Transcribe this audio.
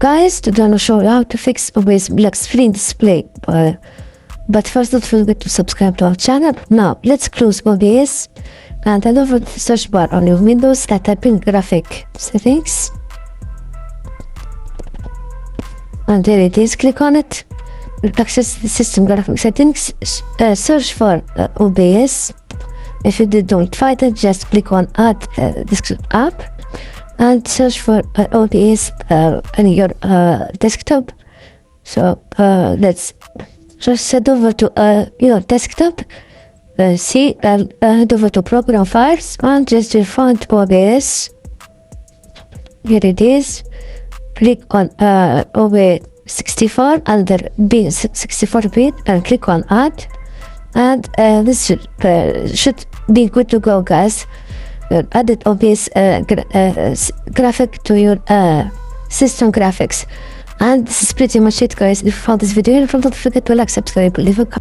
guys, today I'm going to show you how to fix OBS black screen display. But first, don't forget to subscribe to our channel. Now, let's close OBS and head over to the search bar on your Windows and type in graphic settings. And there it is, click on it. Access the system graphic settings, search for OBS. If you don't find it, just click on add desktop app and search for OBS on your desktop. So let's just head over to your desktop, head over to program files and just find OBS. Here it is. Click on OBS 64 under B64-bit and click on add, and this should be good to go, guys. Added OBS graphic to your system graphics. And this is pretty much it, guys. If you found this video helpful, don't forget to like, subscribe, leave a comment.